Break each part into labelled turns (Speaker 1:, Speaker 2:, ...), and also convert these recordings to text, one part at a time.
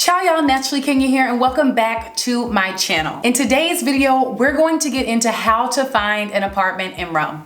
Speaker 1: Ciao y'all, NaturallyKenya here, and welcome back to my channel. In today's video, we're going to get into how to find an apartment in Rome.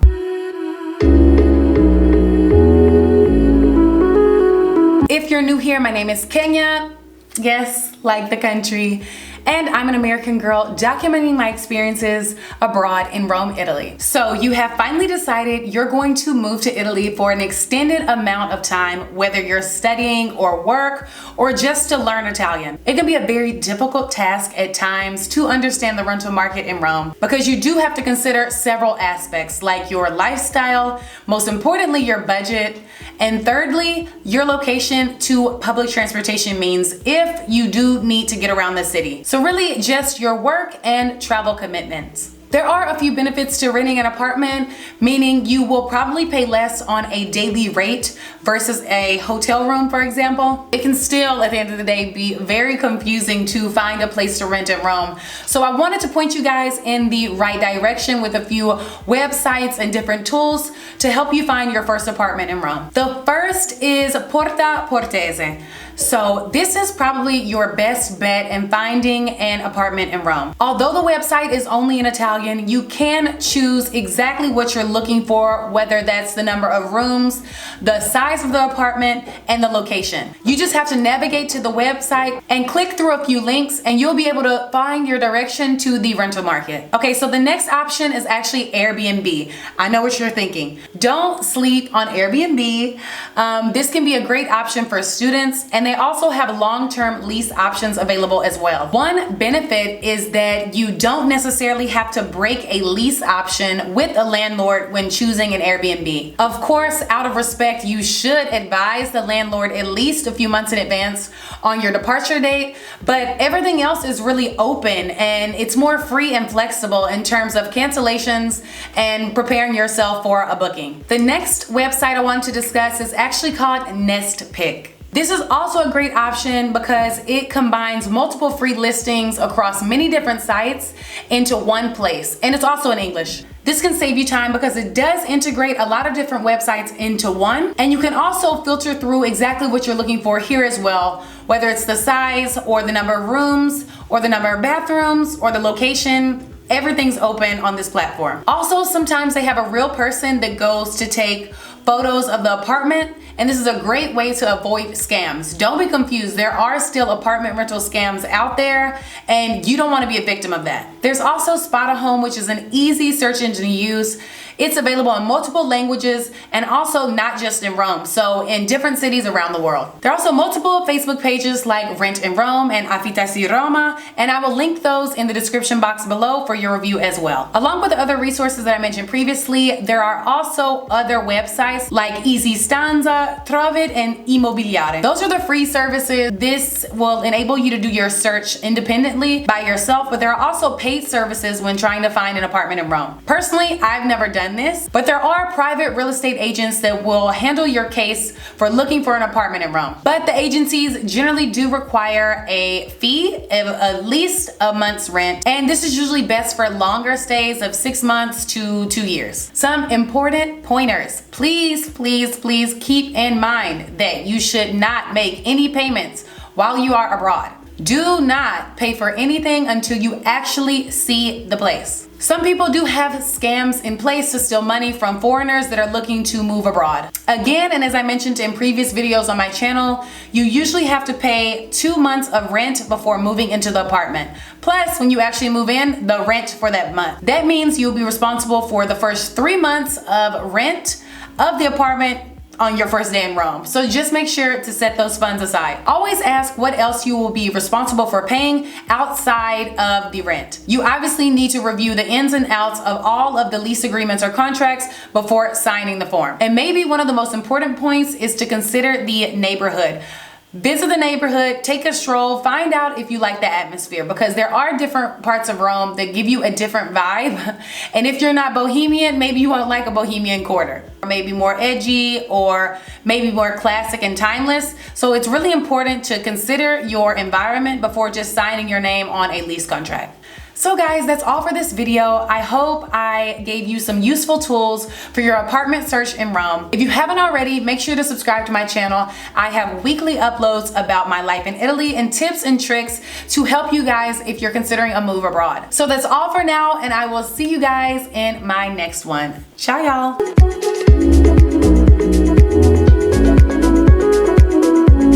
Speaker 1: If you're new here, my name is Kenya. Yes, like the country. And I'm an American girl documenting my experiences abroad in Rome, Italy. So you have finally decided you're going to move to Italy for an extended amount of time, whether you're studying or work or just to learn Italian. It can be a very difficult task at times to understand the rental market in Rome because you do have to consider several aspects like your lifestyle, most importantly your budget, and thirdly, your location to public transportation means if you do need to get around the city. So really just your work and travel commitments. There are a few benefits to renting an apartment, meaning you will probably pay less on a daily rate versus a hotel room, for example. It can still, at the end of the day, be very confusing to find a place to rent in Rome. So I wanted to point you guys in the right direction with a few websites and different tools to help you find your first apartment in Rome. The first is Porta Porta. So this is probably your best bet in finding an apartment in Rome. Although the website is only in Italian, you can choose exactly what you're looking for, whether that's the number of rooms, the size of the apartment, and the location. You just have to navigate to the website and click through a few links and you'll be able to find your direction to the rental market. Okay, so the next option is actually Airbnb. I know what you're thinking. Don't sleep on Airbnb. This can be a great option for students, and they also have long-term lease options available as well. One benefit is that you don't necessarily have to break a lease option with a landlord when choosing an Airbnb. Of course, out of respect, you should advise the landlord at least a few months in advance on your departure date, but everything else is really open and it's more free and flexible in terms of cancellations and preparing yourself for a booking. The next website I want to discuss is actually called Nestpick. This is also a great option because it combines multiple free listings across many different sites into one place, and it's also in English. This can save you time because it does integrate a lot of different websites into one, and you can also filter through exactly what you're looking for here as well, whether it's the size or the number of rooms or the number of bathrooms or the location. Everything's open on this platform. Also, sometimes they have a real person that goes to take photos of the apartment, and this is a great way to avoid scams. Don't be confused. There are still apartment rental scams out there, and you don't want to be a victim of that. There's also Spot a Home, which is an easy search engine to use. It's available in multiple languages and also not just in Rome, so in different cities around the world. There are also multiple Facebook pages like Rent in Rome and Affittasi Roma, and I will link those in the description box below for your review as well. Along with the other resources that I mentioned previously, there are also other websites like Easy Stanza, Trovit, and Immobiliare. Those are the free services. This will enable you to do your search independently by yourself, but there are also paid services when trying to find an apartment in Rome. Personally, I've never done this, but there are private real estate agents that will handle your case for looking for an apartment in Rome. But the agencies generally do require a fee of at least a month's rent, and this is usually best for longer stays of 6 months to 2 years. Some important pointers. Please keep in mind that you should not make any payments while you are abroad. Do not pay for anything until you actually see the place. Some people do have scams in place to steal money from foreigners that are looking to move abroad. Again, and as I mentioned in previous videos on my channel, you usually have to pay 2 months of rent before moving into the apartment. Plus, when you actually move in, the rent for that month. That means you'll be responsible for the first 3 months of rent of the apartment on your first day in Rome. So just make sure to set those funds aside. Always ask what else you will be responsible for paying outside of the rent. You obviously need to review the ins and outs of all of the lease agreements or contracts before signing the form. And maybe one of the most important points is to consider the neighborhood. Visit the neighborhood, take a stroll, find out if you like the atmosphere, because there are different parts of Rome that give you a different vibe. And if you're not bohemian, maybe you won't like a bohemian quarter, or maybe more edgy, or maybe more classic and timeless. So it's really important to consider your environment before just signing your name on a lease contract. So guys, that's all for this video. I hope I gave you some useful tools for your apartment search in Rome. If you haven't already, make sure to subscribe to my channel. I have weekly uploads about my life in Italy and tips and tricks to help you guys if you're considering a move abroad. So that's all for now, and I will see you guys in my next one. Ciao, y'all.